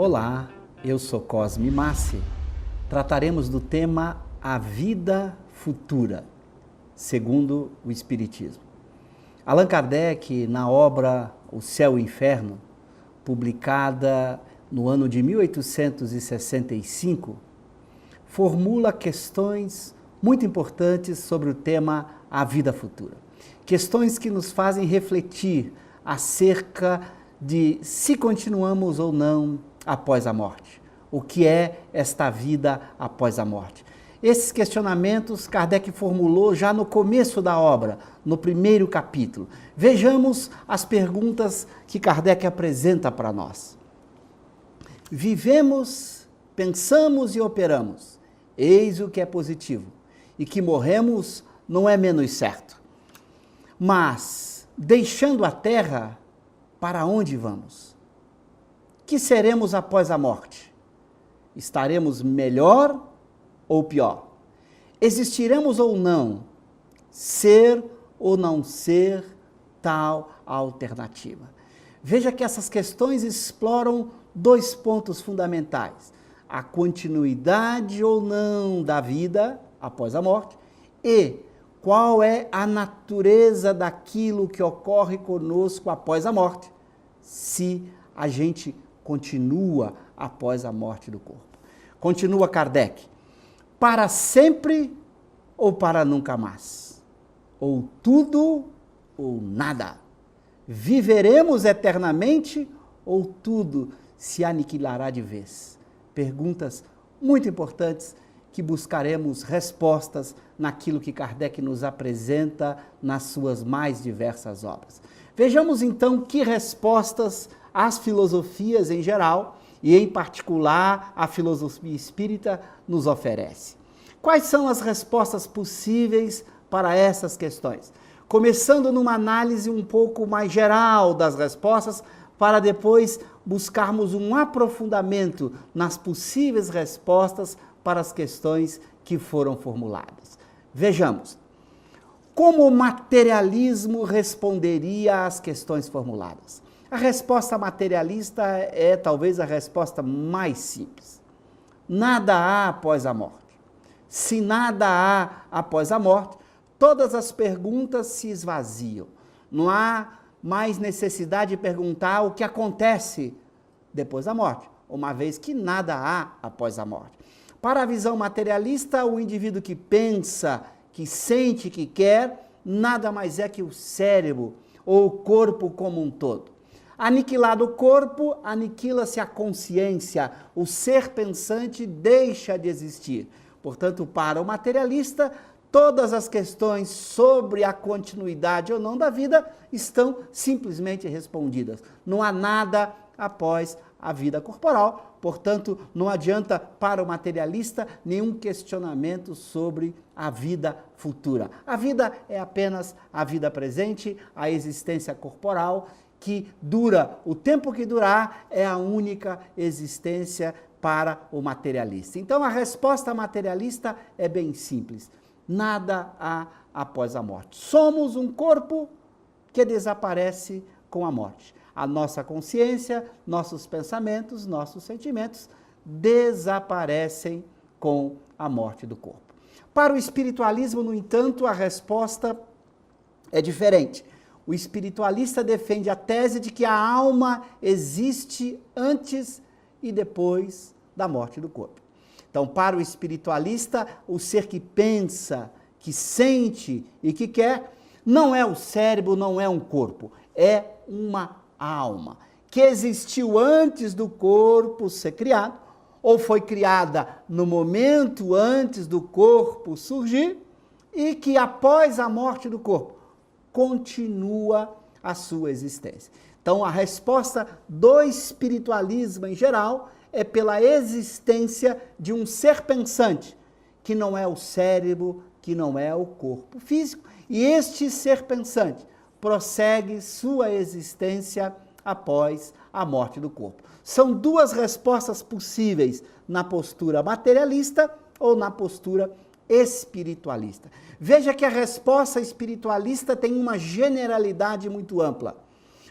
Olá, eu sou Cosme Massi. Trataremos do tema A Vida Futura, segundo o Espiritismo. Allan Kardec, na obra O Céu e o Inferno, publicada no ano de 1865, formula questões muito importantes sobre o tema A Vida Futura. Questões que nos fazem refletir acerca de se continuamos ou não após a morte. O que é esta vida após a morte? Esses questionamentos Kardec formulou já no começo da obra, no primeiro capítulo. Vejamos as perguntas que Kardec apresenta para nós. Vivemos, pensamos e operamos. Eis o que é positivo. E que morremos não é menos certo. Mas, deixando a terra, para onde vamos? Que seremos após a morte? Estaremos melhor ou pior? Existiremos ou não? Ser ou não ser tal alternativa? Veja que essas questões exploram dois pontos fundamentais: a continuidade ou não da vida após a morte e qual é a natureza daquilo que ocorre conosco após a morte, se a gente continua após a morte do corpo. Continua Kardec: para sempre ou para nunca mais? Ou tudo ou nada? Viveremos eternamente ou tudo se aniquilará de vez? Perguntas muito importantes que buscaremos respostas naquilo que Kardec nos apresenta nas suas mais diversas obras. Vejamos então que respostas as filosofias em geral, e em particular a filosofia espírita, nos oferece. Quais são as respostas possíveis para essas questões? Começando numa análise um pouco mais geral das respostas, para depois buscarmos um aprofundamento nas possíveis respostas para as questões que foram formuladas. Vejamos. Como o materialismo responderia às questões formuladas? A resposta materialista é talvez a resposta mais simples. Nada há após a morte. Se nada há após a morte, todas as perguntas se esvaziam. Não há mais necessidade de perguntar o que acontece depois da morte, uma vez que nada há após a morte. Para a visão materialista, o indivíduo que pensa, que sente, que quer, nada mais é que o cérebro ou o corpo como um todo. Aniquilado o corpo, aniquila-se a consciência, o ser pensante deixa de existir. Portanto, para o materialista, todas as questões sobre a continuidade ou não da vida estão simplesmente respondidas. Não há nada após a vida corporal, portanto, não adianta para o materialista nenhum questionamento sobre a vida futura. A vida é apenas a vida presente, a existência corporal, que dura o tempo que durar, é a única existência para o materialista. Então, a resposta materialista é bem simples. Nada há após a morte. Somos um corpo que desaparece com a morte. A nossa consciência, nossos pensamentos, nossos sentimentos desaparecem com a morte do corpo. Para o espiritualismo, no entanto, a resposta é diferente. O espiritualista defende a tese de que a alma existe antes e depois da morte do corpo. Então, para o espiritualista, o ser que pensa, que sente e que quer, não é o cérebro, não é um corpo, é uma alma, que existiu antes do corpo ser criado, ou foi criada no momento antes do corpo surgir, e que após a morte do corpo, continua a sua existência. Então, a resposta do espiritualismo em geral é pela existência de um ser pensante, que não é o cérebro, que não é o corpo físico, e este ser pensante prossegue sua existência após a morte do corpo. São duas respostas possíveis na postura materialista ou na postura espiritualista. Veja que a resposta espiritualista tem uma generalidade muito ampla.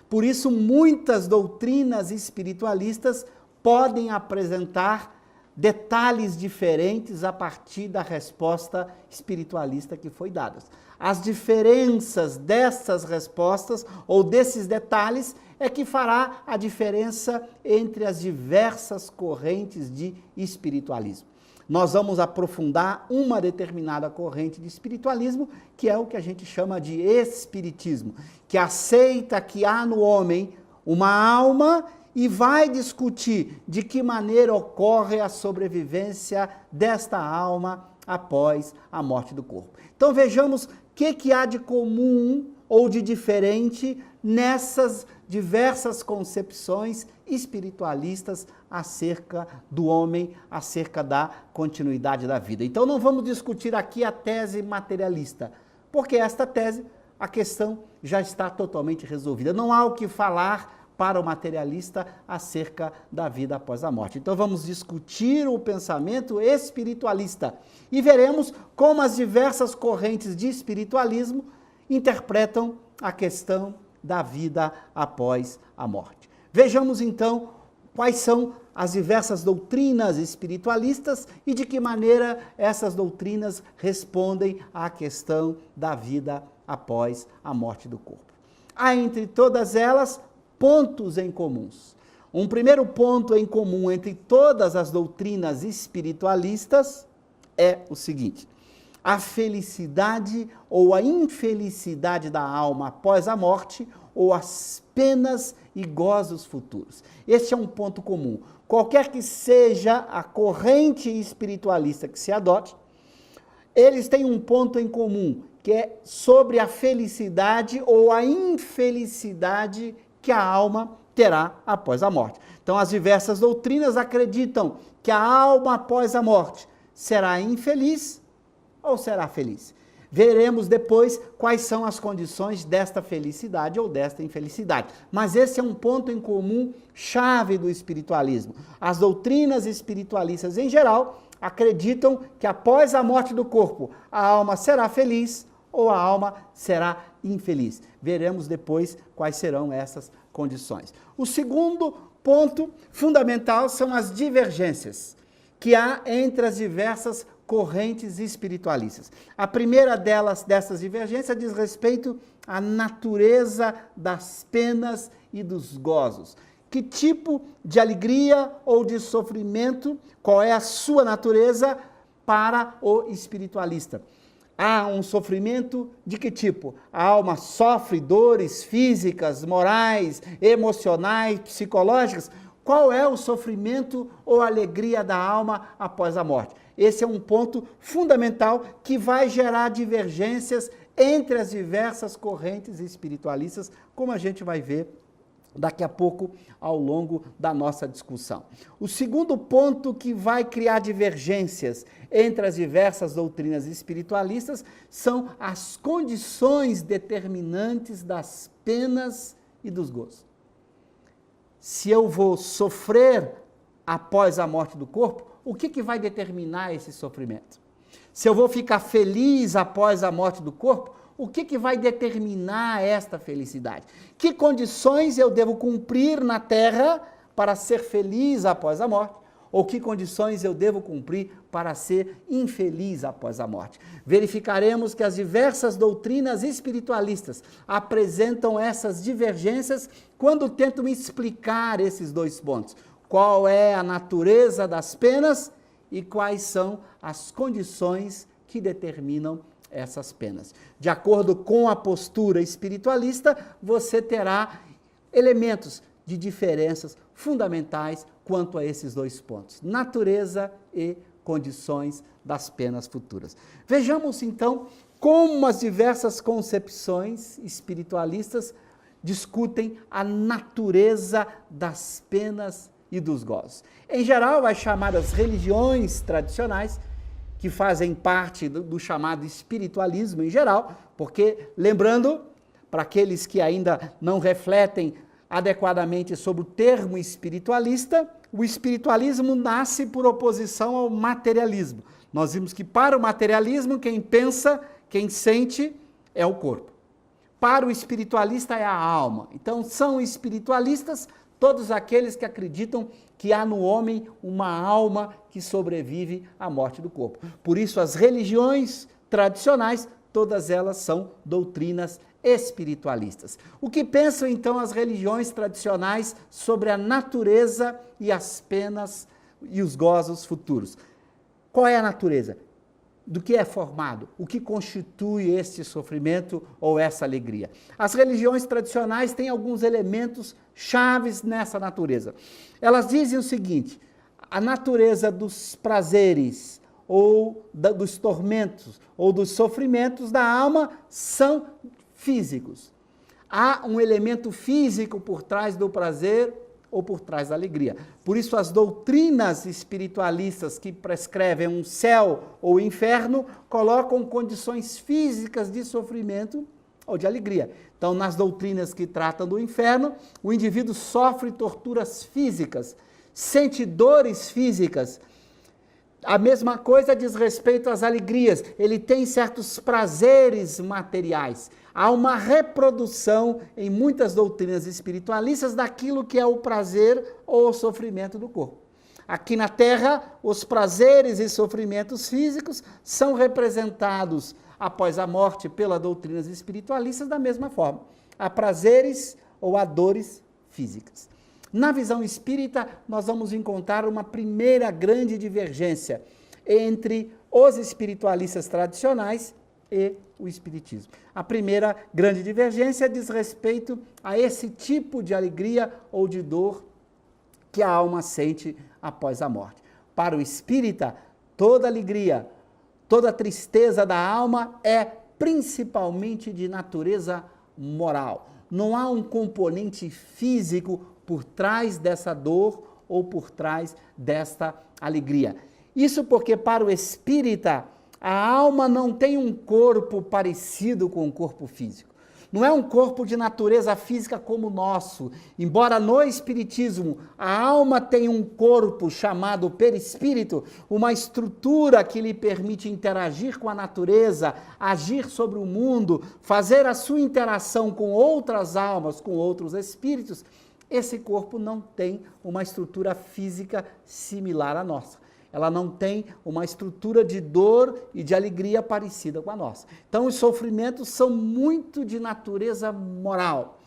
Por isso, muitas doutrinas espiritualistas podem apresentar detalhes diferentes a partir da resposta espiritualista que foi dada. As diferenças dessas respostas ou desses detalhes é que fará a diferença entre as diversas correntes de espiritualismo. Nós vamos aprofundar uma determinada corrente de espiritualismo, que é o que a gente chama de espiritismo, que aceita que há no homem uma alma e vai discutir de que maneira ocorre a sobrevivência desta alma após a morte do corpo. Então vejamos o que há de comum ou de diferente nessas diversas concepções espiritualistas acerca do homem, acerca da continuidade da vida. Então não vamos discutir aqui a tese materialista, porque esta tese, a questão já está totalmente resolvida. Não há o que falar para o materialista acerca da vida após a morte. Então vamos discutir o pensamento espiritualista e veremos como as diversas correntes de espiritualismo interpretam a questão da vida após a morte. Vejamos então quais são as diversas doutrinas espiritualistas e de que maneira essas doutrinas respondem à questão da vida após a morte do corpo. Há entre todas elas pontos em comuns. Um primeiro ponto em comum entre todas as doutrinas espiritualistas é o seguinte: a felicidade ou a infelicidade da alma após a morte, ou as penas e gozos futuros. Este é um ponto comum. Qualquer que seja a corrente espiritualista que se adote, eles têm um ponto em comum, que é sobre a felicidade ou a infelicidade que a alma terá após a morte. Então, as diversas doutrinas acreditam que a alma após a morte será infeliz ou será feliz. Veremos depois quais são as condições desta felicidade ou desta infelicidade. Mas esse é um ponto em comum chave do espiritualismo. As doutrinas espiritualistas em geral acreditam que após a morte do corpo, a alma será feliz ou a alma será infeliz. Veremos depois quais serão essas condições. O segundo ponto fundamental são as divergências que há entre as diversas correntes espiritualistas. A primeira dessas divergências diz respeito à natureza das penas e dos gozos. Que tipo de alegria ou de sofrimento, qual é a sua natureza para o espiritualista? Há um sofrimento de que tipo? A alma sofre dores físicas, morais, emocionais, psicológicas? Qual é o sofrimento ou alegria da alma após a morte? Esse é um ponto fundamental que vai gerar divergências entre as diversas correntes espiritualistas, como a gente vai ver daqui a pouco ao longo da nossa discussão. O segundo ponto que vai criar divergências entre as diversas doutrinas espiritualistas são as condições determinantes das penas e dos gozos. Se eu vou sofrer após a morte do corpo, o que vai determinar esse sofrimento? Se eu vou ficar feliz após a morte do corpo, o que vai determinar esta felicidade? Que condições eu devo cumprir na terra para ser feliz após a morte? Ou que condições eu devo cumprir para ser infeliz após a morte? Verificaremos que as diversas doutrinas espiritualistas apresentam essas divergências quando tentam explicar esses dois pontos. Qual é a natureza das penas e quais são as condições que determinam essas penas. De acordo com a postura espiritualista, você terá elementos de diferenças fundamentais quanto a esses dois pontos: natureza e condições das penas futuras. Vejamos então como as diversas concepções espiritualistas discutem a natureza das penas e dos gozos. Em geral, as chamadas religiões tradicionais, que fazem parte do chamado espiritualismo em geral, porque, lembrando, para aqueles que ainda não refletem adequadamente sobre o termo espiritualista, o espiritualismo nasce por oposição ao materialismo. Nós vimos que para o materialismo, quem pensa, quem sente é o corpo. Para o espiritualista é a alma. Então, são espiritualistas todos aqueles que acreditam que há no homem uma alma que sobrevive à morte do corpo. Por isso, as religiões tradicionais, todas elas são doutrinas espiritualistas. O que pensam então as religiões tradicionais sobre a natureza e as penas e os gozos futuros? Qual é a natureza? Do que é formado? O que constitui este sofrimento ou essa alegria? As religiões tradicionais têm alguns elementos chaves nessa natureza. Elas dizem o seguinte: a natureza dos prazeres ou dos tormentos ou dos sofrimentos da alma são físicos. Há um elemento físico por trás do prazer ou por trás da alegria. Por isso, as doutrinas espiritualistas que prescrevem um céu ou inferno colocam condições físicas de sofrimento ou de alegria. Então, nas doutrinas que tratam do inferno, o indivíduo sofre torturas físicas, sente dores físicas. A mesma coisa diz respeito às alegrias. Ele tem certos prazeres materiais. Há uma reprodução em muitas doutrinas espiritualistas daquilo que é o prazer ou o sofrimento do corpo. Aqui na Terra, os prazeres e sofrimentos físicos são representados após a morte pelas doutrinas espiritualistas da mesma forma. Há prazeres ou há dores físicas. Na visão espírita, nós vamos encontrar uma primeira grande divergência entre os espiritualistas tradicionais e o espiritismo. A primeira grande divergência diz respeito a esse tipo de alegria ou de dor que a alma sente após a morte. Para o espírita, toda alegria, toda tristeza da alma é principalmente de natureza moral. Não há um componente físico por trás dessa dor ou por trás desta alegria. Isso porque para o espírita, a alma não tem um corpo parecido com o corpo físico. Não é um corpo de natureza física como o nosso. Embora no espiritismo a alma tenha um corpo chamado perispírito, uma estrutura que lhe permite interagir com a natureza, agir sobre o mundo, fazer a sua interação com outras almas, com outros espíritos, esse corpo não tem uma estrutura física similar à nossa. Ela não tem uma estrutura de dor e de alegria parecida com a nossa. Então, os sofrimentos são muito de natureza moral.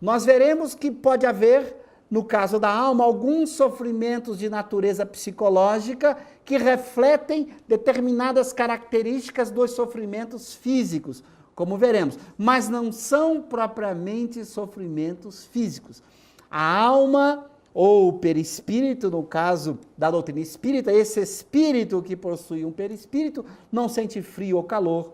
Nós veremos que pode haver, no caso da alma, alguns sofrimentos de natureza psicológica que refletem determinadas características dos sofrimentos físicos, como veremos, mas não são propriamente sofrimentos físicos. A alma ou perispírito, no caso da doutrina espírita, esse espírito que possui um perispírito não sente frio ou calor,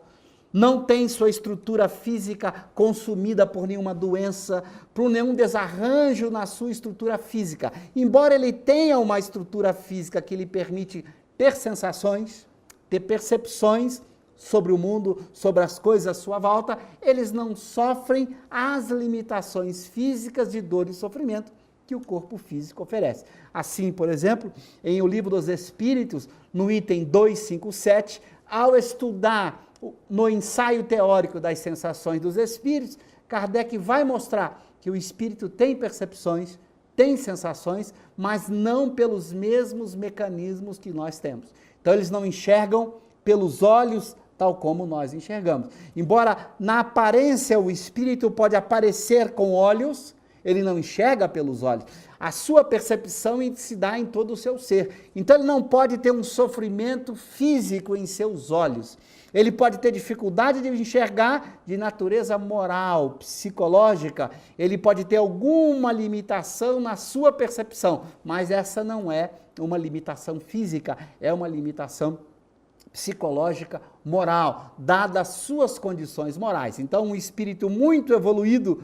não tem sua estrutura física consumida por nenhuma doença, por nenhum desarranjo na sua estrutura física. Embora ele tenha uma estrutura física que lhe permite ter sensações, ter percepções sobre o mundo, sobre as coisas à sua volta, eles não sofrem as limitações físicas de dor e sofrimento que o corpo físico oferece. Assim, por exemplo, em O Livro dos Espíritos, no item 257, ao estudar no ensaio teórico das sensações dos espíritos, Kardec vai mostrar que o espírito tem percepções, tem sensações, mas não pelos mesmos mecanismos que nós temos. Então, eles não enxergam pelos olhos tal como nós enxergamos. Embora na aparência o espírito pode aparecer com olhos, ele não enxerga pelos olhos. A sua percepção se dá em todo o seu ser. Então ele não pode ter um sofrimento físico em seus olhos. Ele pode ter dificuldade de enxergar de natureza moral, psicológica. Ele pode ter alguma limitação na sua percepção, mas essa não é uma limitação física, é uma limitação psicológica, moral, dadas as suas condições morais. Então um espírito muito evoluído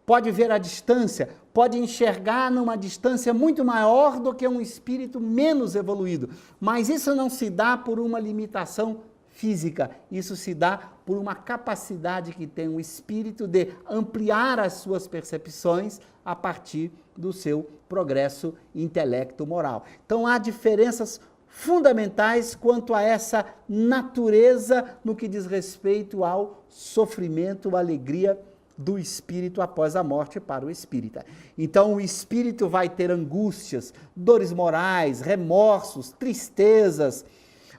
pode ver a distância, pode enxergar numa distância muito maior do que um espírito menos evoluído. Mas isso não se dá por uma limitação física, isso se dá por uma capacidade que tem o espírito de ampliar as suas percepções a partir do seu progresso intelecto-moral. Então há diferenças fundamentais quanto a essa natureza no que diz respeito ao sofrimento, à alegria do espírito após a morte para o espírita. Então o espírito vai ter angústias, dores morais, remorsos, tristezas,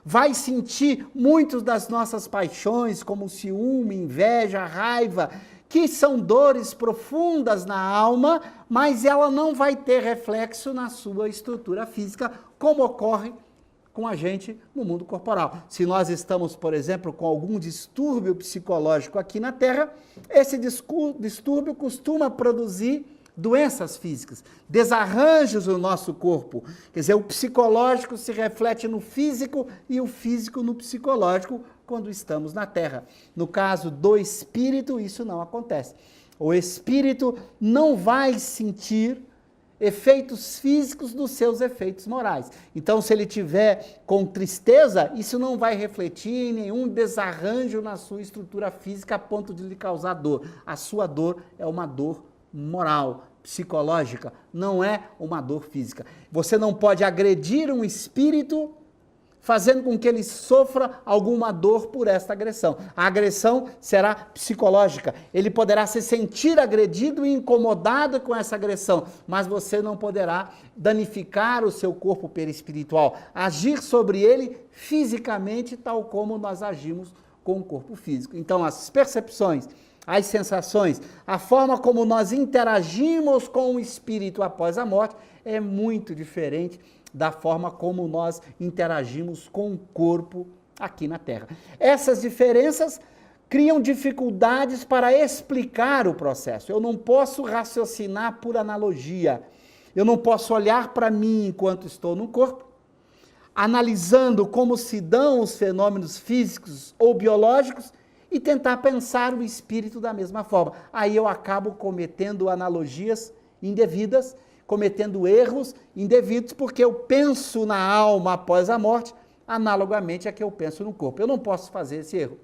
vai sentir muitas das nossas paixões, como ciúme, inveja, raiva, que são dores profundas na alma, mas ela não vai ter reflexo na sua estrutura física, como ocorre com a gente no mundo corporal. Se nós estamos, por exemplo, com algum distúrbio psicológico aqui na Terra, esse distúrbio costuma produzir doenças físicas, desarranjos no nosso corpo. Quer dizer, o psicológico se reflete no físico e o físico no psicológico quando estamos na Terra. No caso do espírito, isso não acontece. O espírito não vai sentir efeitos físicos dos seus efeitos morais. Então, se ele tiver com tristeza, isso não vai refletir em nenhum desarranjo na sua estrutura física a ponto de lhe causar dor. A sua dor é uma dor moral, psicológica, não é uma dor física. Você não pode agredir um espírito fazendo com que ele sofra alguma dor por esta agressão. A agressão será psicológica. Ele poderá se sentir agredido e incomodado com essa agressão, mas você não poderá danificar o seu corpo perispiritual, agir sobre ele fisicamente, tal como nós agimos com o corpo físico. Então, as percepções, as sensações, a forma como nós interagimos com o espírito após a morte é muito diferente da forma como nós interagimos com o corpo aqui na Terra. Essas diferenças criam dificuldades para explicar o processo. Eu não posso raciocinar por analogia. Eu não posso olhar para mim enquanto estou no corpo, analisando como se dão os fenômenos físicos ou biológicos e tentar pensar o espírito da mesma forma. Aí eu acabo cometendo analogias indevidas, cometendo erros indevidos, porque eu penso na alma após a morte, analogamente a que eu penso no corpo. Eu não posso fazer esse erro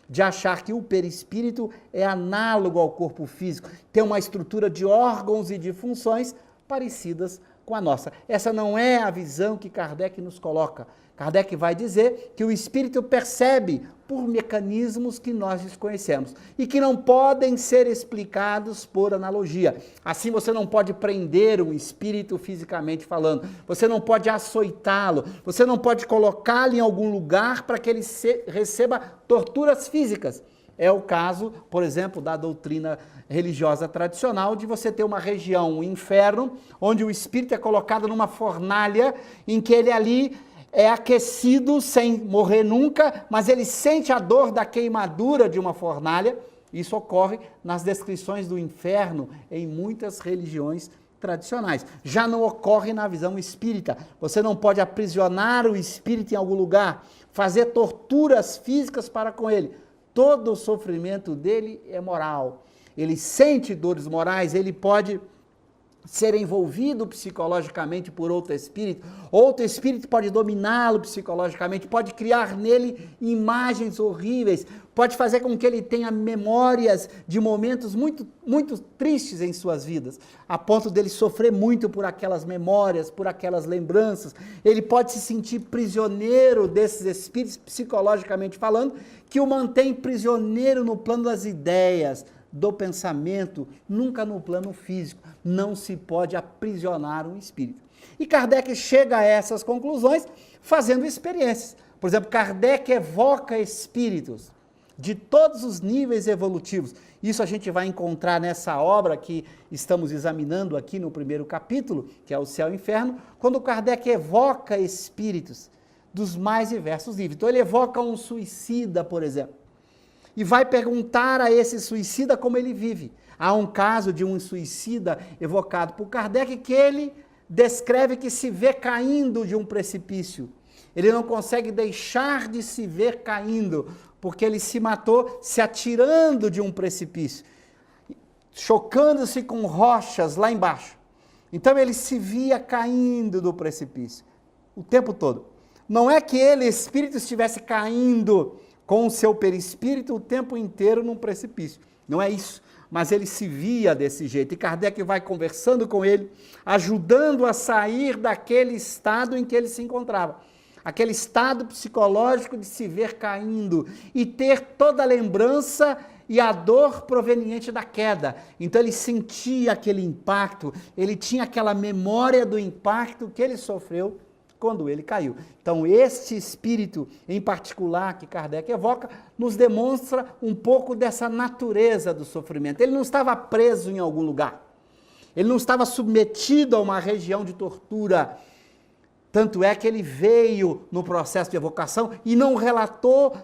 de achar que o perispírito é análogo ao corpo físico, tem uma estrutura de órgãos e de funções parecidas com a nossa. Essa não é a visão que Kardec nos coloca. Kardec vai dizer que o espírito percebe por mecanismos que nós desconhecemos e que não podem ser explicados por analogia. Assim, você não pode prender um espírito fisicamente falando, você não pode açoitá-lo, você não pode colocá-lo em algum lugar para que ele receba torturas físicas. É o caso, por exemplo, da doutrina religiosa tradicional de você ter uma região, um inferno, onde o espírito é colocado numa fornalha em que ele ali é aquecido sem morrer nunca, mas ele sente a dor da queimadura de uma fornalha. Isso ocorre nas descrições do inferno em muitas religiões tradicionais. Já não ocorre na visão espírita. Você não pode aprisionar o espírito em algum lugar, fazer torturas físicas para com ele. Todo o sofrimento dele é moral. Ele sente dores morais, ele pode ser envolvido psicologicamente por outro espírito pode dominá-lo psicologicamente, pode criar nele imagens horríveis, pode fazer com que ele tenha memórias de momentos muito, muito tristes em suas vidas, a ponto dele sofrer muito por aquelas memórias, por aquelas lembranças. Ele pode se sentir prisioneiro desses espíritos, psicologicamente falando, que o mantém prisioneiro no plano das ideias, do pensamento, nunca no plano físico. Não se pode aprisionar um espírito. E Kardec chega a essas conclusões fazendo experiências. Por exemplo, Kardec evoca espíritos de todos os níveis evolutivos. Isso a gente vai encontrar nessa obra que estamos examinando aqui no primeiro capítulo, que é o Céu e o Inferno, quando Kardec evoca espíritos dos mais diversos níveis. Então ele evoca um suicida, por exemplo, e vai perguntar a esse suicida como ele vive. Há um caso de um suicida evocado por Kardec que ele descreve que se vê caindo de um precipício. Ele não consegue deixar de se ver caindo, porque ele se matou se atirando de um precipício, chocando-se com rochas lá embaixo. Então ele se via caindo do precipício o tempo todo. Não é que ele, espírito, estivesse caindo com o seu perispírito o tempo inteiro num precipício. Não é isso. Mas ele se via desse jeito. E Kardec vai conversando com ele, ajudando a sair daquele estado em que ele se encontrava. Aquele estado psicológico de se ver caindo e ter toda a lembrança e a dor proveniente da queda. Então ele sentia aquele impacto, ele tinha aquela memória do impacto que ele sofreu quando ele caiu. Então este espírito em particular que Kardec evoca, nos demonstra um pouco dessa natureza do sofrimento. Ele não estava preso em algum lugar, ele não estava submetido a uma região de tortura. Tanto é que ele veio no processo de evocação e não relatou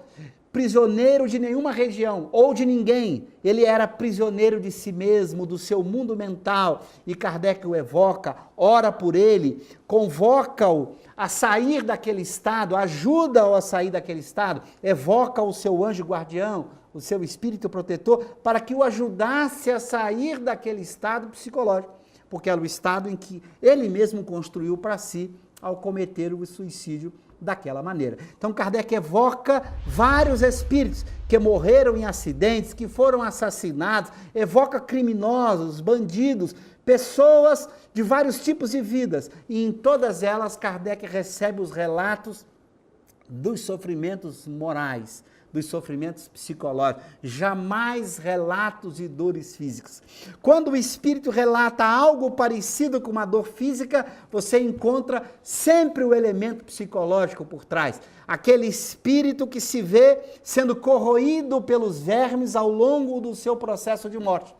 prisioneiro de nenhuma região ou de ninguém. Ele era prisioneiro de si mesmo, do seu mundo mental. E Kardec o evoca, ora por ele, convoca-o a sair daquele estado, ajuda-o a sair daquele estado, evoca o seu anjo guardião, o seu espírito protetor, para que o ajudasse a sair daquele estado psicológico, porque era o estado em que ele mesmo construiu para si ao cometer o suicídio daquela maneira. Então Kardec evoca vários espíritos que morreram em acidentes, que foram assassinados, evoca criminosos, bandidos, pessoas de vários tipos de vidas, e em todas elas Kardec recebe os relatos dos sofrimentos morais, dos sofrimentos psicológicos, jamais relatos de dores físicas. Quando o espírito relata algo parecido com uma dor física, você encontra sempre o elemento psicológico por trás. Aquele espírito que se vê sendo corroído pelos vermes ao longo do seu processo de morte.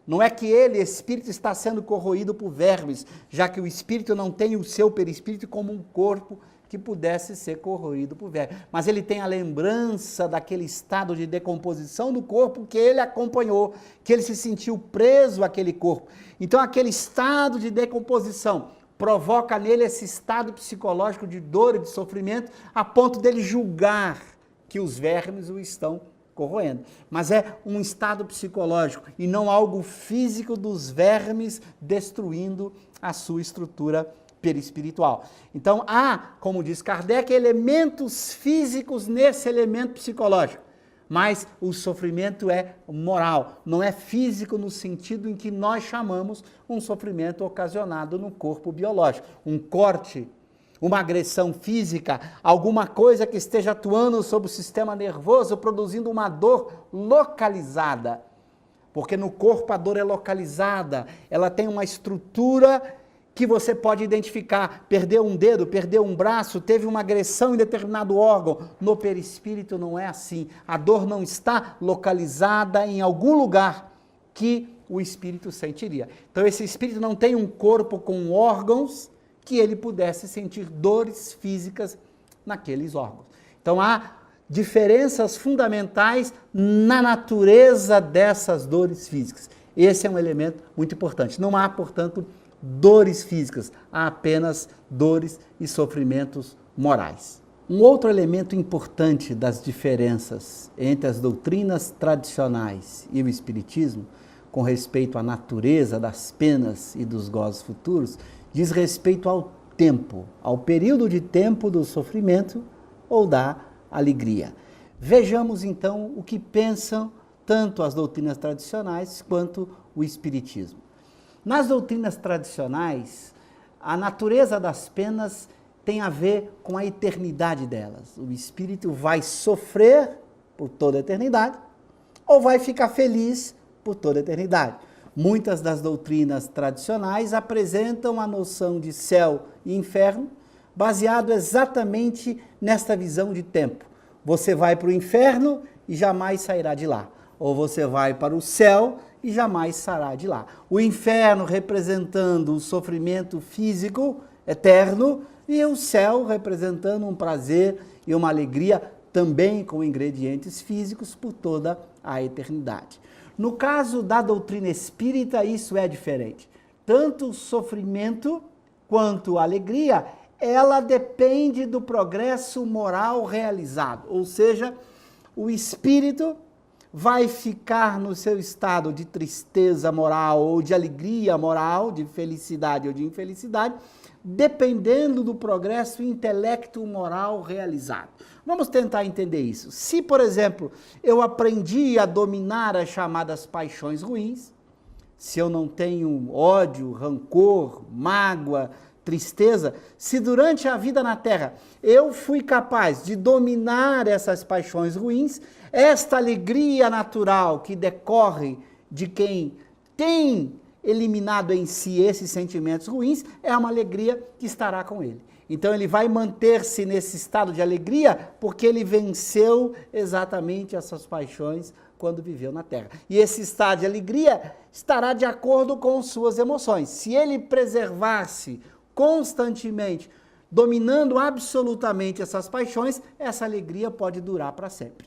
Não é que ele, espírito, está sendo corroído por vermes, já que o espírito não tem o seu perispírito como um corpo que pudesse ser corroído por vermes. Mas ele tem a lembrança daquele estado de decomposição do corpo que ele acompanhou, que ele se sentiu preso àquele corpo. Então aquele estado de decomposição provoca nele esse estado psicológico de dor e de sofrimento, a ponto dele julgar que os vermes o estão corroendo. Mas é um estado psicológico e não algo físico dos vermes destruindo a sua estrutura perispiritual. Então há, como diz Kardec, elementos físicos nesse elemento psicológico, mas o sofrimento é moral, não é físico no sentido em que nós chamamos um sofrimento ocasionado no corpo biológico, um corte, uma agressão física, alguma coisa que esteja atuando sobre o sistema nervoso, produzindo uma dor localizada, porque no corpo a dor é localizada, ela tem uma estrutura que você pode identificar, perdeu um dedo, perdeu um braço, teve uma agressão em determinado órgão. No perispírito não é assim. A dor não está localizada em algum lugar que o espírito sentiria. Então esse espírito não tem um corpo com órgãos que ele pudesse sentir dores físicas naqueles órgãos. Então há diferenças fundamentais na natureza dessas dores físicas. Esse é um elemento muito importante. Não há, portanto, dores físicas, há apenas dores e sofrimentos morais. Um outro elemento importante das diferenças entre as doutrinas tradicionais e o espiritismo, com respeito à natureza das penas e dos gozos futuros, diz respeito ao tempo, ao período de tempo do sofrimento ou da alegria. Vejamos então o que pensam tanto as doutrinas tradicionais quanto o espiritismo. Nas doutrinas tradicionais, a natureza das penas tem a ver com a eternidade delas. O espírito vai sofrer por toda a eternidade ou vai ficar feliz por toda a eternidade. Muitas das doutrinas tradicionais apresentam a noção de céu e inferno baseado exatamente nesta visão de tempo. Você vai para o inferno e jamais sairá de lá. Ou você vai para o céu e jamais sairá de lá. O inferno representando o sofrimento físico eterno e o céu representando um prazer e uma alegria também com ingredientes físicos por toda a eternidade. No caso da doutrina espírita, isso é diferente. Tanto o sofrimento quanto a alegria, ela depende do progresso moral realizado, ou seja, o espírito vai ficar no seu estado de tristeza moral ou de alegria moral, de felicidade ou de infelicidade, dependendo do progresso intelecto-moral realizado. Vamos tentar entender isso. Se, por exemplo, eu aprendi a dominar as chamadas paixões ruins, se eu não tenho ódio, rancor, mágoa, tristeza, se durante a vida na terra eu fui capaz de dominar essas paixões ruins, esta alegria natural que decorre de quem tem eliminado em si esses sentimentos ruins, é uma alegria que estará com ele. Então ele vai manter-se nesse estado de alegria porque ele venceu exatamente essas paixões quando viveu na terra. E esse estado de alegria estará de acordo com suas emoções. Se ele preservar-se constantemente, dominando absolutamente essas paixões, essa alegria pode durar para sempre.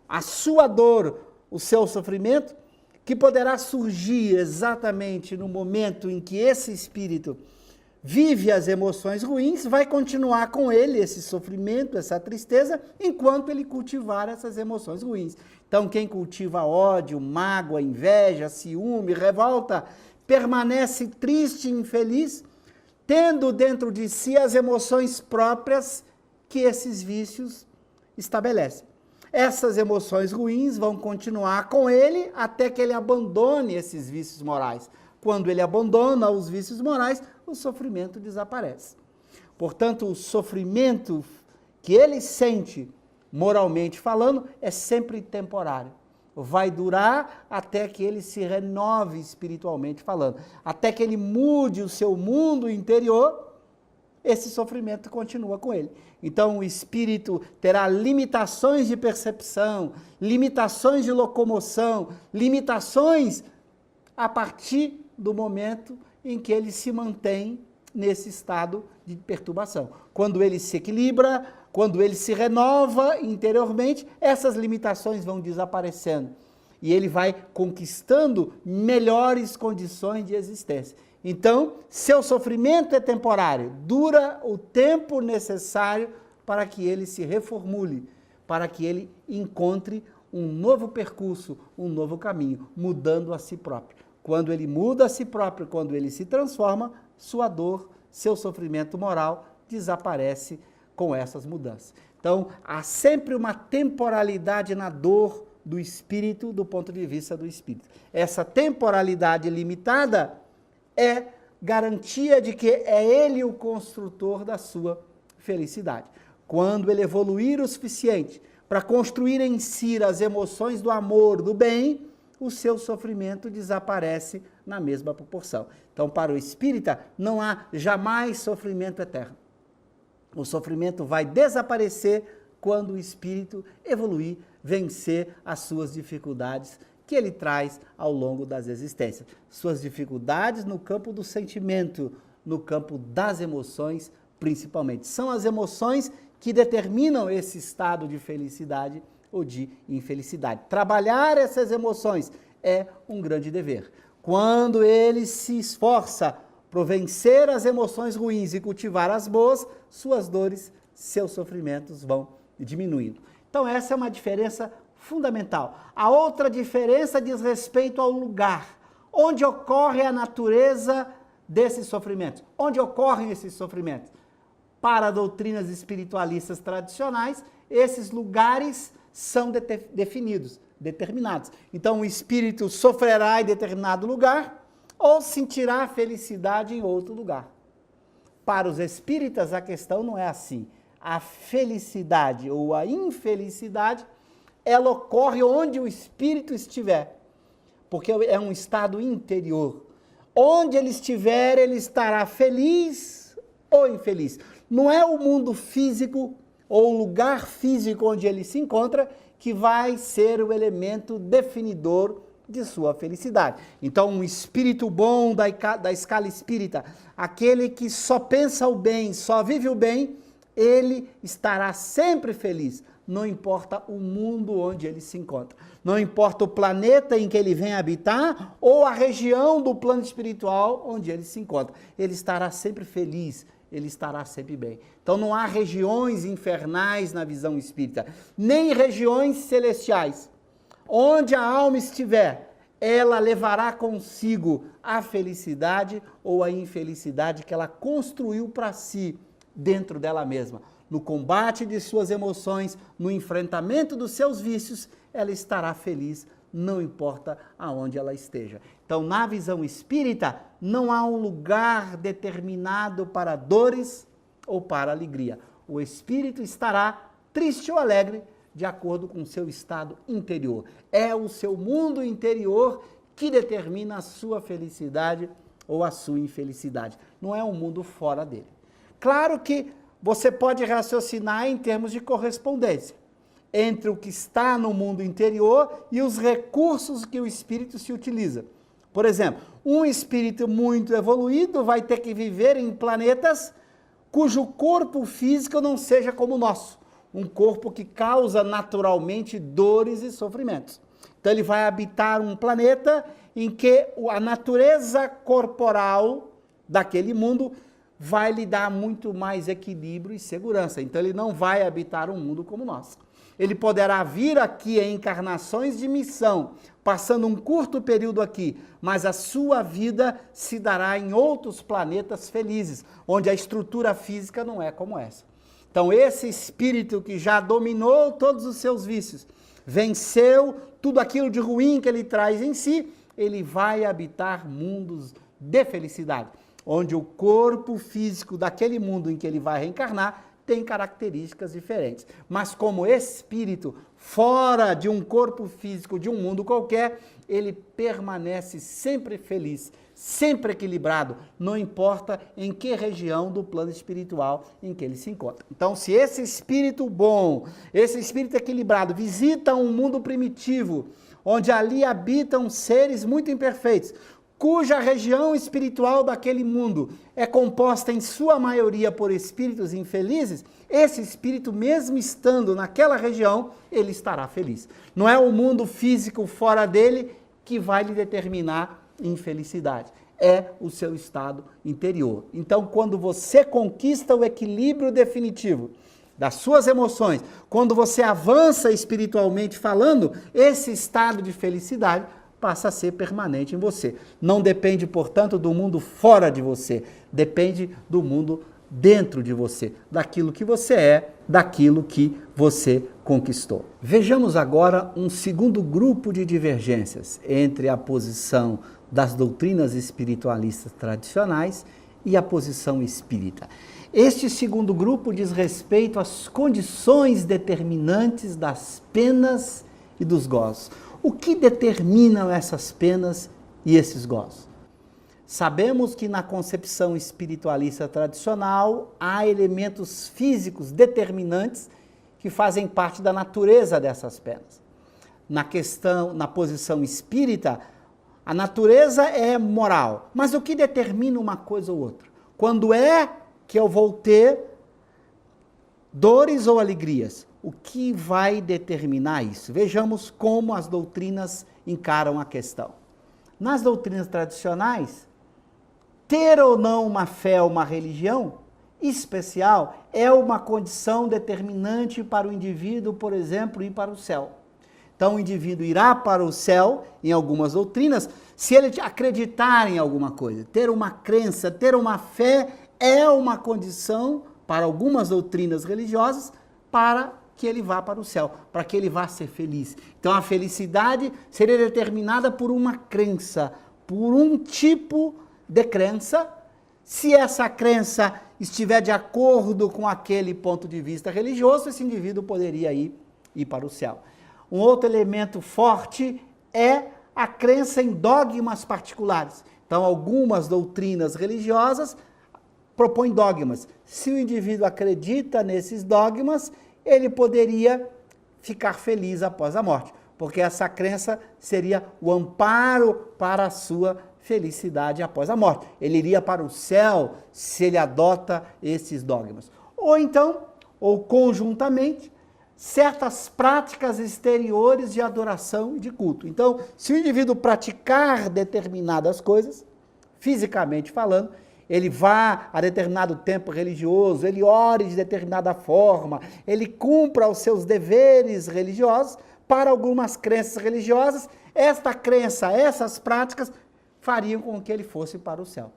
A sua dor, o seu sofrimento, que poderá surgir exatamente no momento em que esse espírito vive as emoções ruins, vai continuar com ele esse sofrimento, essa tristeza, enquanto ele cultivar essas emoções ruins. Então, quem cultiva ódio, mágoa, inveja, ciúme, revolta, permanece triste e infeliz, tendo dentro de si as emoções próprias que esses vícios estabelecem. Essas emoções ruins vão continuar com ele até que ele abandone esses vícios morais. Quando ele abandona os vícios morais, o sofrimento desaparece. Portanto, o sofrimento que ele sente, moralmente falando, é sempre temporário. Vai durar até que ele se renove espiritualmente falando. Até que ele mude o seu mundo interior, esse sofrimento continua com ele. Então o espírito terá limitações de percepção, limitações de locomoção, limitações a partir do momento em que ele se mantém nesse estado de perturbação. Quando ele se equilibra, quando ele se renova interiormente, essas limitações vão desaparecendo e ele vai conquistando melhores condições de existência. Então, seu sofrimento é temporário, dura o tempo necessário para que ele se reformule, para que ele encontre um novo percurso, um novo caminho, mudando a si próprio. Quando ele muda a si próprio, quando ele se transforma, sua dor, seu sofrimento moral desaparece com essas mudanças. Então, há sempre uma temporalidade na dor do espírito, do ponto de vista do espírito. Essa temporalidade limitada é garantia de que é ele o construtor da sua felicidade. Quando ele evoluir o suficiente para construir em si as emoções do amor, do bem, o seu sofrimento desaparece na mesma proporção. Então, para o espírita, não há jamais sofrimento eterno. O sofrimento vai desaparecer quando o espírito evoluir, vencer as suas dificuldades que ele traz ao longo das existências. Suas dificuldades no campo do sentimento, no campo das emoções, principalmente. São as emoções que determinam esse estado de felicidade ou de infelicidade. Trabalhar essas emoções é um grande dever. Quando ele se esforça por vencer as emoções ruins e cultivar as boas, suas dores, seus sofrimentos vão diminuindo. Então essa é uma diferença fundamental. A outra diferença diz respeito ao lugar onde ocorre a natureza desses sofrimentos. Onde ocorrem esses sofrimentos? Para doutrinas espiritualistas tradicionais, esses lugares são definidos, determinados. Então o espírito sofrerá em determinado lugar ou sentirá felicidade em outro lugar. Para os espíritas a questão não é assim. A felicidade ou a infelicidade, ela ocorre onde o espírito estiver, porque é um estado interior. Onde ele estiver, ele estará feliz ou infeliz. Não é o mundo físico ou o lugar físico onde ele se encontra que vai ser o elemento definidor de sua felicidade. Então, um espírito bom da escala espírita, aquele que só pensa o bem, só vive o bem, ele estará sempre feliz, não importa o mundo onde ele se encontra. Não importa o planeta em que ele vem habitar ou a região do plano espiritual onde ele se encontra. Ele estará sempre feliz, ele estará sempre bem. Então não há regiões infernais na visão espírita, nem regiões celestiais. Onde a alma estiver, ela levará consigo a felicidade ou a infelicidade que ela construiu para si, dentro dela mesma. No combate de suas emoções, no enfrentamento dos seus vícios, ela estará feliz, não importa aonde ela esteja. Então, na visão espírita, não há um lugar determinado para dores ou para alegria. O espírito estará triste ou alegre de acordo com o seu estado interior. É o seu mundo interior que determina a sua felicidade ou a sua infelicidade. Não é um mundo fora dele. Claro que você pode raciocinar em termos de correspondência entre o que está no mundo interior e os recursos que o espírito se utiliza. Por exemplo, um espírito muito evoluído vai ter que viver em planetas cujo corpo físico não seja como o nosso. Um corpo que causa naturalmente dores e sofrimentos. Então ele vai habitar um planeta em que a natureza corporal daquele mundo vai lhe dar muito mais equilíbrio e segurança. Então ele não vai habitar um mundo como o nosso. Ele poderá vir aqui em encarnações de missão, passando um curto período aqui, mas a sua vida se dará em outros planetas felizes, onde a estrutura física não é como essa. Então esse espírito que já dominou todos os seus vícios, venceu tudo aquilo de ruim que ele traz em si, ele vai habitar mundos de felicidade, onde o corpo físico daquele mundo em que ele vai reencarnar tem características diferentes. Mas como espírito, fora de um corpo físico, de um mundo qualquer, ele permanece sempre feliz, sempre equilibrado, não importa em que região do plano espiritual em que ele se encontra. Então, se esse espírito bom, esse espírito equilibrado, visita um mundo primitivo, onde ali habitam seres muito imperfeitos, cuja região espiritual daquele mundo é composta em sua maioria por espíritos infelizes, esse espírito, mesmo estando naquela região, ele estará feliz. Não é o mundo físico fora dele que vai lhe determinar infelicidade. É o seu estado interior. Então, quando você conquista o equilíbrio definitivo das suas emoções, quando você avança espiritualmente falando, esse estado de felicidade passa a ser permanente em você. Não depende, portanto, do mundo fora de você, depende do mundo dentro de você, daquilo que você é, daquilo que você conquistou. Vejamos agora um segundo grupo de divergências entre a posição das doutrinas espiritualistas tradicionais e a posição espírita. Este segundo grupo diz respeito às condições determinantes das penas e dos gozos. O que determinam essas penas e esses gozos? Sabemos que na concepção espiritualista tradicional há elementos físicos determinantes que fazem parte da natureza dessas penas. Na posição espírita, a natureza é moral, mas o que determina uma coisa ou outra? Quando é que eu vou ter dores ou alegrias? O que vai determinar isso? Vejamos como as doutrinas encaram a questão. Nas doutrinas tradicionais, ter ou não uma fé ou uma religião especial é uma condição determinante para o indivíduo, por exemplo, ir para o céu. Então, o indivíduo irá para o céu, em algumas doutrinas, se ele acreditar em alguma coisa. Ter uma crença, ter uma fé é uma condição, para algumas doutrinas religiosas, para que ele vá para o céu, para que ele vá ser feliz. Então, a felicidade seria determinada por uma crença, por um tipo de crença. Se essa crença estiver de acordo com aquele ponto de vista religioso, esse indivíduo poderia ir para o céu. Um outro elemento forte é a crença em dogmas particulares. Então, algumas doutrinas religiosas propõem dogmas. Se o indivíduo acredita nesses dogmas, ele poderia ficar feliz após a morte, porque essa crença seria o amparo para a sua felicidade após a morte. Ele iria para o céu se ele adota esses dogmas. Ou então, ou conjuntamente, certas práticas exteriores de adoração e de culto. Então, se o indivíduo praticar determinadas coisas, fisicamente falando, ele vá a determinado tempo religioso, ele ore de determinada forma, ele cumpra os seus deveres religiosos, para algumas crenças religiosas, esta crença, essas práticas, fariam com que ele fosse para o céu.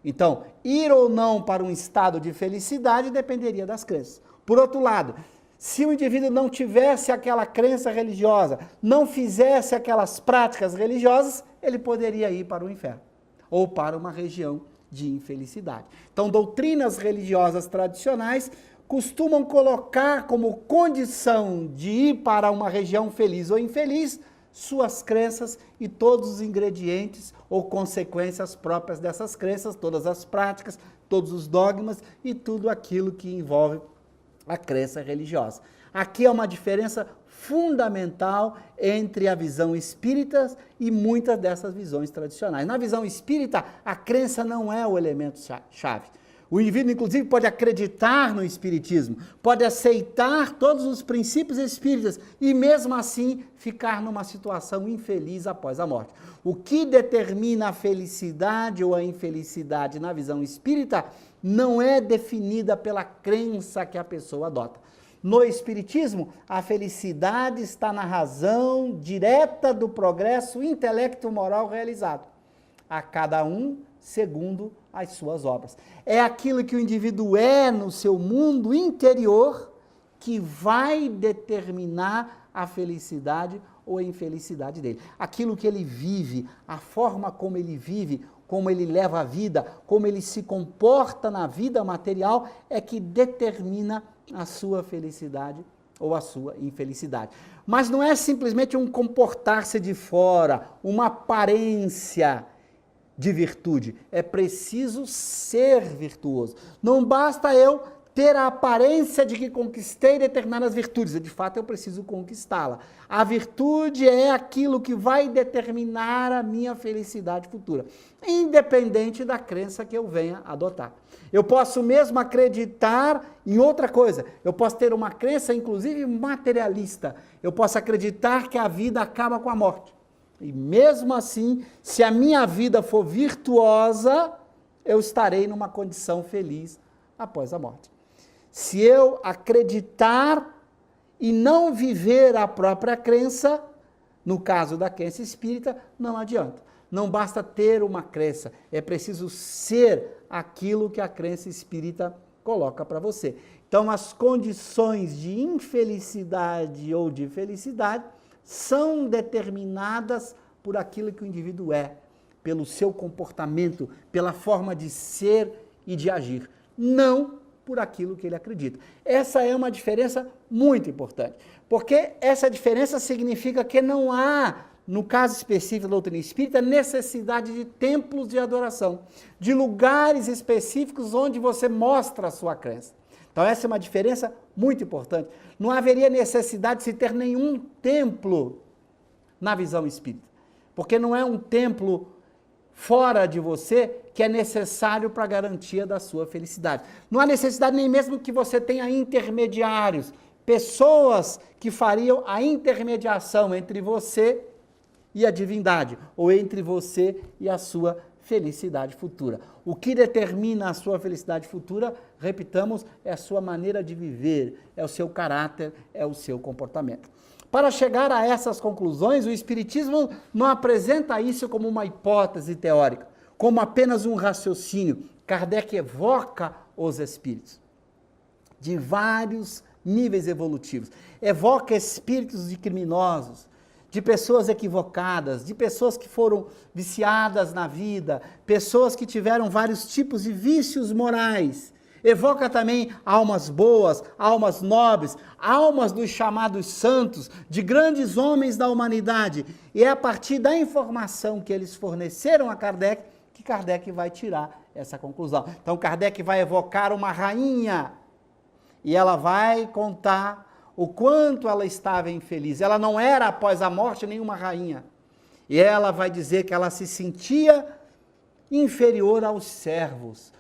Então, ir ou não para um estado de felicidade dependeria das crenças. Por outro lado, se o indivíduo não tivesse aquela crença religiosa, não fizesse aquelas práticas religiosas, ele poderia ir para o inferno ou para uma região de infelicidade. Então, doutrinas religiosas tradicionais costumam colocar como condição de ir para uma região feliz ou infeliz suas crenças e todos os ingredientes ou consequências próprias dessas crenças, todas as práticas, todos os dogmas e tudo aquilo que envolve a crença religiosa. Aqui é uma diferença fundamental entre a visão espírita e muitas dessas visões tradicionais. Na visão espírita, a crença não é o elemento chave. O indivíduo, inclusive, pode acreditar no espiritismo, pode aceitar todos os princípios espíritas e, mesmo assim, ficar numa situação infeliz após a morte. O que determina a felicidade ou a infelicidade na visão espírita não é definida pela crença que a pessoa adota. No espiritismo, a felicidade está na razão direta do progresso intelecto-moral realizado, a cada um segundo as suas obras. É aquilo que o indivíduo é no seu mundo interior que vai determinar a felicidade ou a infelicidade dele. Aquilo que ele vive, a forma como ele vive, como ele leva a vida, como ele se comporta na vida material, é que determina a sua felicidade ou a sua infelicidade. Mas não é simplesmente um comportar-se de fora, uma aparência de virtude. É preciso ser virtuoso. Não basta eu ter a aparência de que conquistei determinadas virtudes. De fato, eu preciso conquistá-la. A virtude é aquilo que vai determinar a minha felicidade futura, independente da crença que eu venha adotar. Eu posso mesmo acreditar em outra coisa. Eu posso ter uma crença, inclusive, materialista. Eu posso acreditar que a vida acaba com a morte. E mesmo assim, se a minha vida for virtuosa, eu estarei numa condição feliz após a morte. Se eu acreditar e não viver a própria crença, no caso da crença espírita, não adianta. Não basta ter uma crença, é preciso ser aquilo que a crença espírita coloca para você. Então, as condições de infelicidade ou de felicidade são determinadas por aquilo que o indivíduo é, pelo seu comportamento, pela forma de ser e de agir, não por aquilo que ele acredita. Essa é uma diferença muito importante, porque essa diferença significa que não há, no caso específico da doutrina espírita, necessidade de templos de adoração, de lugares específicos onde você mostra a sua crença. Então essa é uma diferença muito importante. Não haveria necessidade de se ter nenhum templo na visão espírita, porque não é um templo fora de você que é necessário para a garantia da sua felicidade. Não há necessidade nem mesmo que você tenha intermediários, pessoas que fariam a intermediação entre você e a divindade, ou entre você e a sua felicidade futura. O que determina a sua felicidade futura, repitamos, é a sua maneira de viver, é o seu caráter, é o seu comportamento. Para chegar a essas conclusões, o Espiritismo não apresenta isso como uma hipótese teórica, como apenas um raciocínio. Kardec evoca os espíritos de vários níveis evolutivos. Evoca espíritos de criminosos, de pessoas equivocadas, de pessoas que foram viciadas na vida, pessoas que tiveram vários tipos de vícios morais. Evoca também almas boas, almas nobres, almas dos chamados santos, de grandes homens da humanidade. E é a partir da informação que eles forneceram a Kardec que Kardec vai tirar essa conclusão. Então Kardec vai evocar uma rainha e ela vai contar o quanto ela estava infeliz. Ela não era, após a morte, nenhuma rainha. E ela vai dizer que ela se sentia inferior aos servos.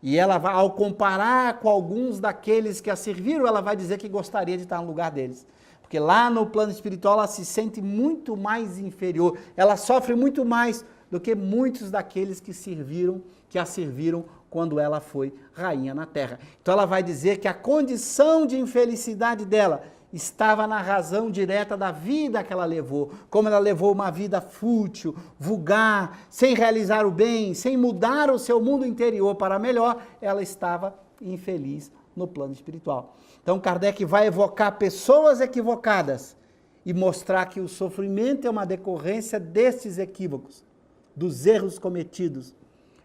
E ela, ao comparar com alguns daqueles que a serviram, ela vai dizer que gostaria de estar no lugar deles. Porque lá no plano espiritual ela se sente muito mais inferior. Ela sofre muito mais do que muitos daqueles que a serviram quando ela foi rainha na terra. Então ela vai dizer que a condição de infelicidade dela estava na razão direta da vida que ela levou, como ela levou uma vida fútil, vulgar, sem realizar o bem, sem mudar o seu mundo interior para melhor, ela estava infeliz no plano espiritual. Então Kardec vai evocar pessoas equivocadas e mostrar que o sofrimento é uma decorrência destes equívocos, dos erros cometidos,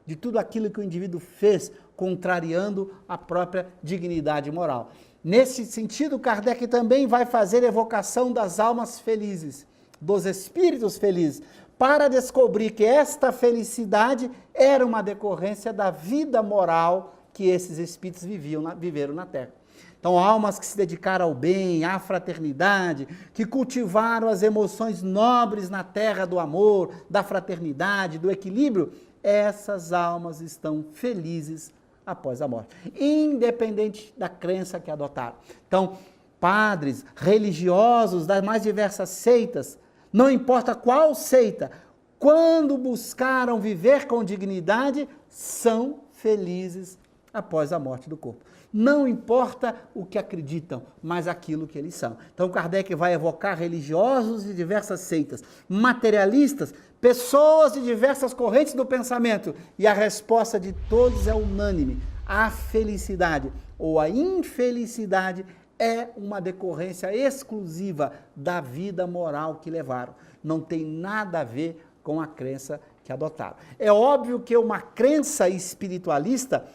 de tudo aquilo que o indivíduo fez, contrariando a própria dignidade moral. Nesse sentido, Kardec também vai fazer evocação das almas felizes, dos espíritos felizes, para descobrir que esta felicidade era uma decorrência da vida moral que esses espíritos viveram na Terra. Então, almas que se dedicaram ao bem, à fraternidade, que cultivaram as emoções nobres na terra do amor, da fraternidade, do equilíbrio, essas almas estão felizes após a morte, independente da crença que adotaram. Então, padres, religiosos das mais diversas seitas, não importa qual seita, quando buscaram viver com dignidade, são felizes após a morte do corpo. Não importa o que acreditam, mas aquilo que eles são. Então Kardec vai evocar religiosos de diversas seitas, materialistas, pessoas de diversas correntes do pensamento, e a resposta de todos é unânime. A felicidade ou a infelicidade é uma decorrência exclusiva da vida moral que levaram. Não tem nada a ver com a crença que adotaram. É óbvio que uma crença espiritualista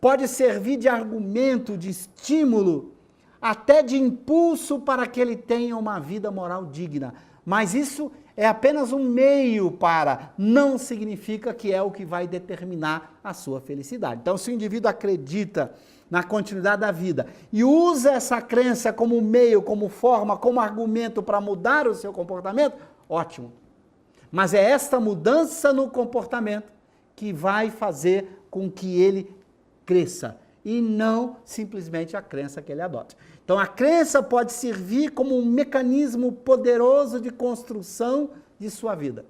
pode servir de argumento, de estímulo, até de impulso para que ele tenha uma vida moral digna. Mas isso é apenas um meio para, não significa que é o que vai determinar a sua felicidade. Então, se o indivíduo acredita na continuidade da vida e usa essa crença como meio, como forma, como argumento para mudar o seu comportamento, ótimo. Mas é esta mudança no comportamento que vai fazer com que ele cresça, e não simplesmente a crença que ele adota. Então a crença pode servir como um mecanismo poderoso de construção de sua vida,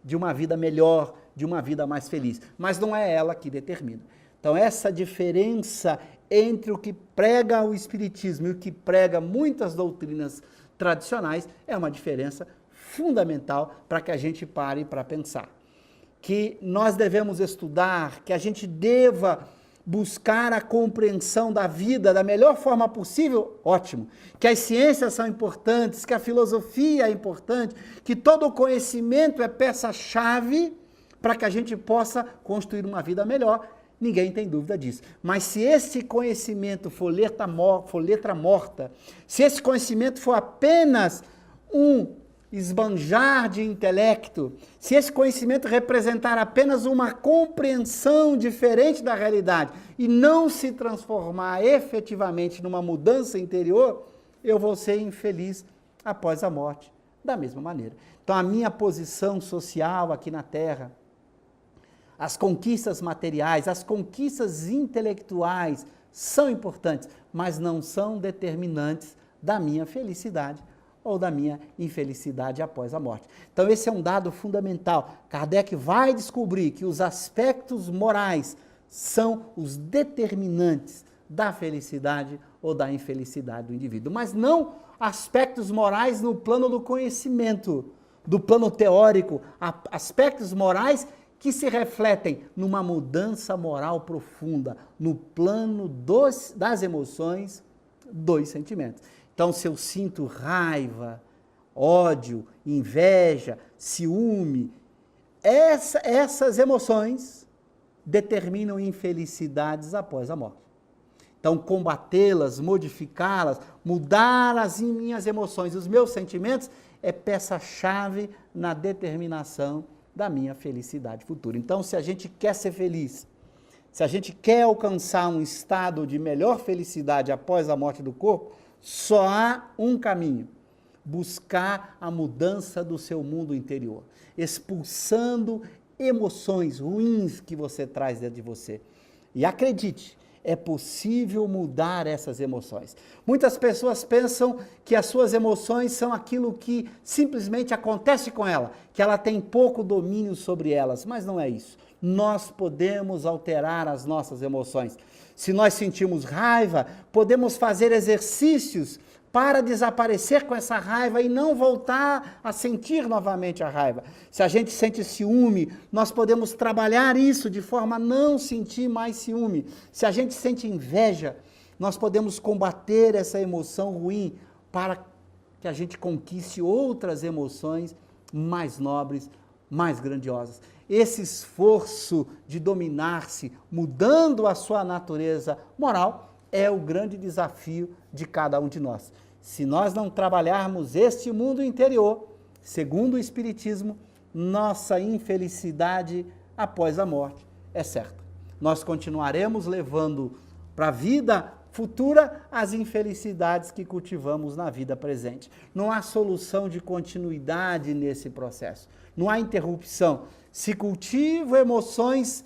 de uma vida melhor, de uma vida mais feliz, mas não é ela que determina. Então essa diferença entre o que prega o Espiritismo e o que prega muitas doutrinas tradicionais é uma diferença fundamental para que a gente pare para pensar. Que nós devemos estudar, que a gente deva buscar a compreensão da vida da melhor forma possível, ótimo. Que as ciências são importantes, que a filosofia é importante, que todo o conhecimento é peça-chave para que a gente possa construir uma vida melhor, ninguém tem dúvida disso. Mas se esse conhecimento for letra morta, se esse conhecimento for apenas um esbanjar de intelecto, se esse conhecimento representar apenas uma compreensão diferente da realidade e não se transformar efetivamente numa mudança interior, eu vou ser infeliz após a morte, da mesma maneira. Então a minha posição social aqui na Terra, as conquistas materiais, as conquistas intelectuais são importantes, mas não são determinantes da minha felicidade ou da minha infelicidade após a morte. Então esse é um dado fundamental. Kardec vai descobrir que os aspectos morais são os determinantes da felicidade ou da infelicidade do indivíduo, mas não aspectos morais no plano do conhecimento, do plano teórico, aspectos morais que se refletem numa mudança moral profunda, no plano das emoções, dos sentimentos. Então, se eu sinto raiva, ódio, inveja, ciúme, essas emoções determinam infelicidades após a morte. Então, combatê-las, modificá-las, mudar as minhas emoções, os meus sentimentos, é peça-chave na determinação da minha felicidade futura. Então, se a gente quer ser feliz, se a gente quer alcançar um estado de melhor felicidade após a morte do corpo, só há um caminho: buscar a mudança do seu mundo interior, expulsando emoções ruins que você traz dentro de você. E acredite, é possível mudar essas emoções. Muitas pessoas pensam que as suas emoções são aquilo que simplesmente acontece com ela, que ela tem pouco domínio sobre elas, mas não é isso. Nós podemos alterar as nossas emoções. Se nós sentimos raiva, podemos fazer exercícios para desaparecer com essa raiva e não voltar a sentir novamente a raiva. Se a gente sente ciúme, nós podemos trabalhar isso de forma a não sentir mais ciúme. Se a gente sente inveja, nós podemos combater essa emoção ruim para que a gente conquiste outras emoções mais nobres, mais grandiosas. Esse esforço de dominar-se, mudando a sua natureza moral, é o grande desafio de cada um de nós. Se nós não trabalharmos este mundo interior, segundo o Espiritismo, nossa infelicidade após a morte é certa. Nós continuaremos levando para a vida futura as infelicidades que cultivamos na vida presente. Não há solução de continuidade nesse processo. Não há interrupção. Se cultivo emoções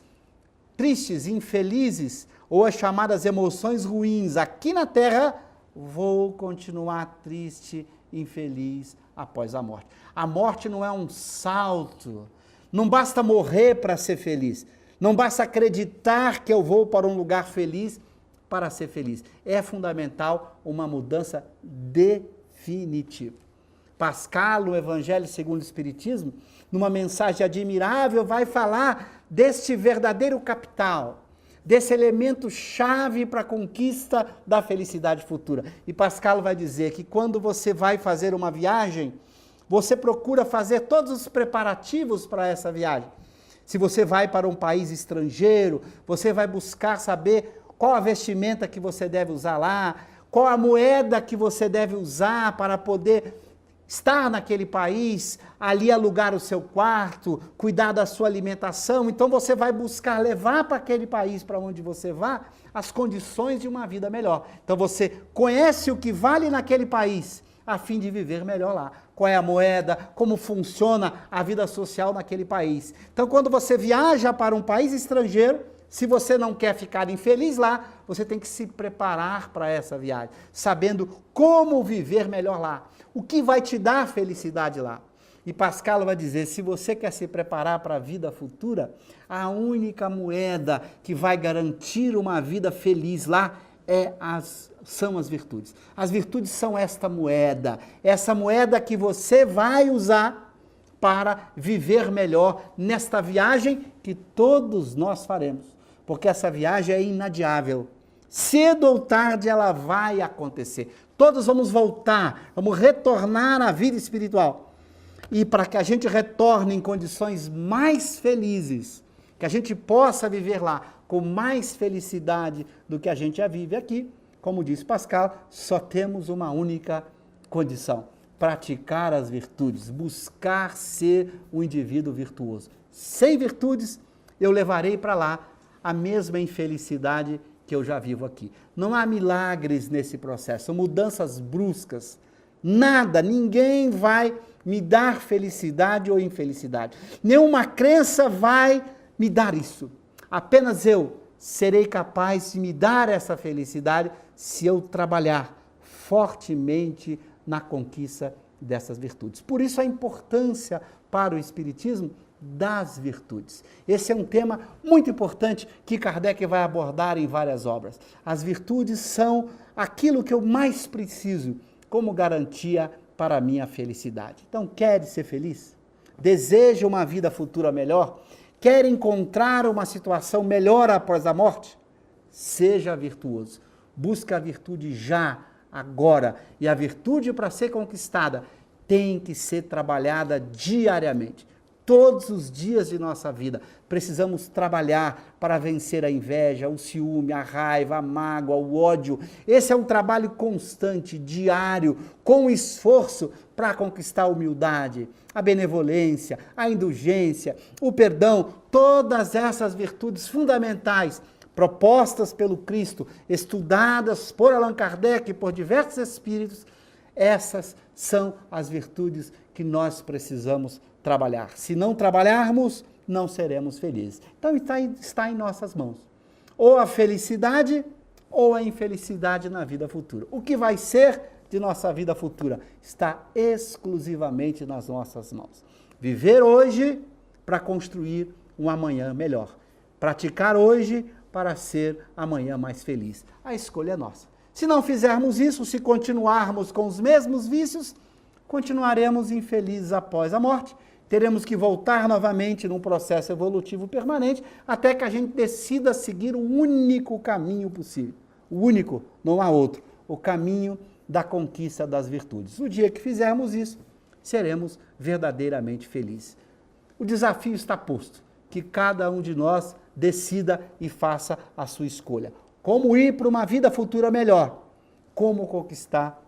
tristes, infelizes, ou as chamadas emoções ruins aqui na Terra, vou continuar triste, infeliz após a morte. A morte não é um salto. Não basta morrer para ser feliz. Não basta acreditar que eu vou para um lugar feliz para ser feliz. É fundamental uma mudança definitiva. Pascal, no Evangelho segundo o Espiritismo, numa mensagem admirável, vai falar deste verdadeiro capital, desse elemento chave para a conquista da felicidade futura. E Pascal vai dizer que quando você vai fazer uma viagem, você procura fazer todos os preparativos para essa viagem. Se você vai para um país estrangeiro, você vai buscar saber qual a vestimenta que você deve usar lá, qual a moeda que você deve usar para poder estar naquele país, ali alugar o seu quarto, cuidar da sua alimentação. Então você vai buscar levar para aquele país para onde você vá as condições de uma vida melhor. Então você conhece o que vale naquele país, a fim de viver melhor lá. Qual é a moeda, como funciona a vida social naquele país. Então quando você viaja para um país estrangeiro, se você não quer ficar infeliz lá, você tem que se preparar para essa viagem, sabendo como viver melhor lá. O que vai te dar felicidade lá? E Pascal vai dizer, se você quer se preparar para a vida futura, a única moeda que vai garantir uma vida feliz lá são as virtudes. As virtudes são essa moeda que você vai usar para viver melhor nesta viagem que todos nós faremos. Porque essa viagem é inadiável. Cedo ou tarde ela vai acontecer. Todos vamos voltar, vamos retornar à vida espiritual. E para que a gente retorne em condições mais felizes, que a gente possa viver lá com mais felicidade do que a gente já vive aqui, como disse Pascal, só temos uma única condição: praticar as virtudes, buscar ser um indivíduo virtuoso. Sem virtudes, eu levarei para lá a mesma infelicidade que eu já vivo aqui. Não há milagres nesse processo, são mudanças bruscas. Nada, ninguém vai me dar felicidade ou infelicidade. Nenhuma crença vai me dar isso. Apenas eu serei capaz de me dar essa felicidade se eu trabalhar fortemente na conquista dessas virtudes. Por isso a importância para o Espiritismo das virtudes. Esse é um tema muito importante que Kardec vai abordar em várias obras. As virtudes são aquilo que eu mais preciso como garantia para a minha felicidade. Então, quer ser feliz? Deseja uma vida futura melhor? Quer encontrar uma situação melhor após a morte? Seja virtuoso. Busca a virtude já, agora. E a virtude, para ser conquistada, tem que ser trabalhada diariamente. Todos os dias de nossa vida, precisamos trabalhar para vencer a inveja, o ciúme, a raiva, a mágoa, o ódio. Esse é um trabalho constante, diário, com esforço para conquistar a humildade, a benevolência, a indulgência, o perdão, todas essas virtudes fundamentais, propostas pelo Cristo, estudadas por Allan Kardec e por diversos espíritos, essas são as virtudes que nós precisamos trabalhar. Se não trabalharmos, não seremos felizes. Então está em nossas mãos. Ou a felicidade ou a infelicidade na vida futura. O que vai ser de nossa vida futura está exclusivamente nas nossas mãos. Viver hoje para construir um amanhã melhor. Praticar hoje para ser amanhã mais feliz. A escolha é nossa. Se não fizermos isso, se continuarmos com os mesmos vícios, continuaremos infelizes após a morte. Teremos que voltar novamente num processo evolutivo permanente até que a gente decida seguir o único caminho possível. O único, não há outro. O caminho da conquista das virtudes. O dia que fizermos isso, seremos verdadeiramente felizes. O desafio está posto, que cada um de nós decida e faça a sua escolha. Como ir para uma vida futura melhor? Como conquistar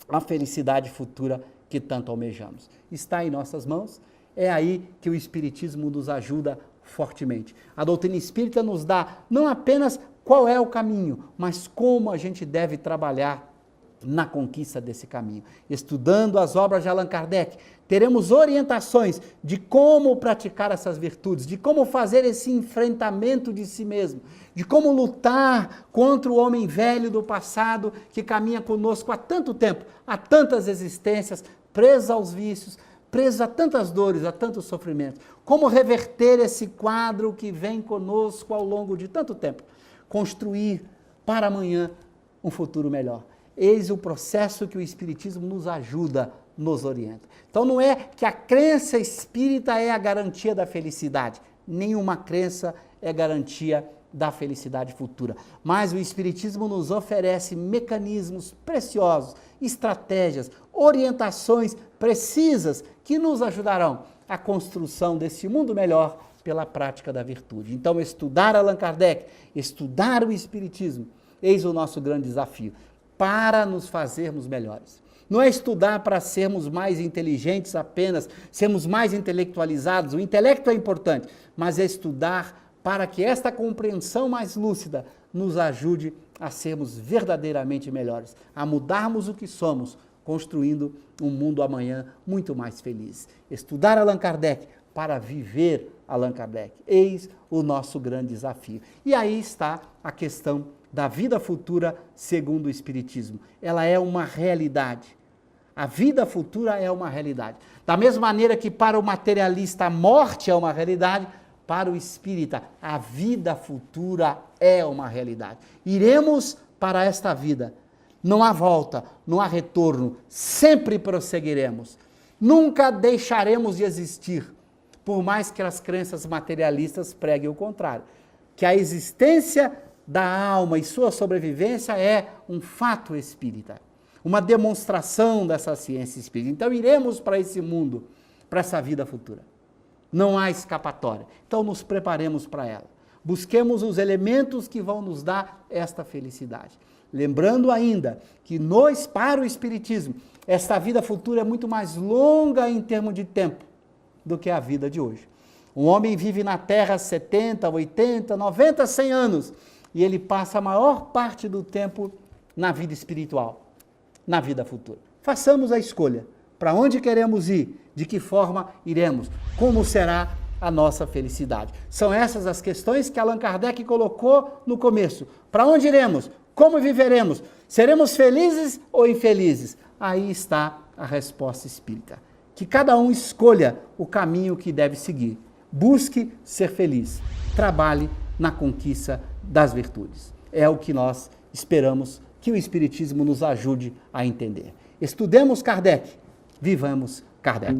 a felicidade futura que tanto almejamos? Está em nossas mãos, é aí que o Espiritismo nos ajuda fortemente. A doutrina espírita nos dá não apenas qual é o caminho, mas como a gente deve trabalhar na conquista desse caminho. Estudando as obras de Allan Kardec, teremos orientações de como praticar essas virtudes, de como fazer esse enfrentamento de si mesmo, de como lutar contra o homem velho do passado que caminha conosco há tanto tempo, há tantas existências, preso aos vícios, preso a tantas dores, a tantos sofrimentos. Como reverter esse quadro que vem conosco ao longo de tanto tempo. Construir para amanhã um futuro melhor. Eis o processo que o Espiritismo nos ajuda, nos orienta. Então não é que a crença espírita é a garantia da felicidade. Nenhuma crença é garantia da felicidade futura. Mas o Espiritismo nos oferece mecanismos preciosos, estratégias, orientações precisas que nos ajudarão à construção desse mundo melhor pela prática da virtude. Então, estudar Allan Kardec, estudar o Espiritismo, eis o nosso grande desafio, para nos fazermos melhores. Não é estudar para sermos mais inteligentes apenas, sermos mais intelectualizados, o intelecto é importante, mas é estudar para que esta compreensão mais lúcida nos ajude a sermos verdadeiramente melhores, a mudarmos o que somos, construindo um mundo amanhã muito mais feliz. Estudar Allan Kardec para viver Allan Kardec. Eis o nosso grande desafio. E aí está a questão da vida futura segundo o Espiritismo. Ela é uma realidade. A vida futura é uma realidade. Da mesma maneira que para o materialista a morte é uma realidade, para o espírita a vida futura é uma realidade. Iremos para esta vida. Não há volta, não há retorno, sempre prosseguiremos. Nunca deixaremos de existir, por mais que as crenças materialistas preguem o contrário. Que a existência da alma e sua sobrevivência é um fato espírita, uma demonstração dessa ciência espírita. Então iremos para esse mundo, para essa vida futura. Não há escapatória. Então nos preparemos para ela. Busquemos os elementos que vão nos dar esta felicidade. Lembrando ainda que para o Espiritismo, esta vida futura é muito mais longa em termos de tempo do que a vida de hoje. Um homem vive na Terra 70, 80, 90, 100 anos e ele passa a maior parte do tempo na vida espiritual, na vida futura. Façamos a escolha. Para onde queremos ir? De que forma iremos? Como será a nossa felicidade? São essas as questões que Allan Kardec colocou no começo. Para onde iremos? Como viveremos? Seremos felizes ou infelizes? Aí está a resposta espírita. Que cada um escolha o caminho que deve seguir. Busque ser feliz. Trabalhe na conquista das virtudes. É o que nós esperamos que o Espiritismo nos ajude a entender. Estudemos Kardec. Vivamos Kardec.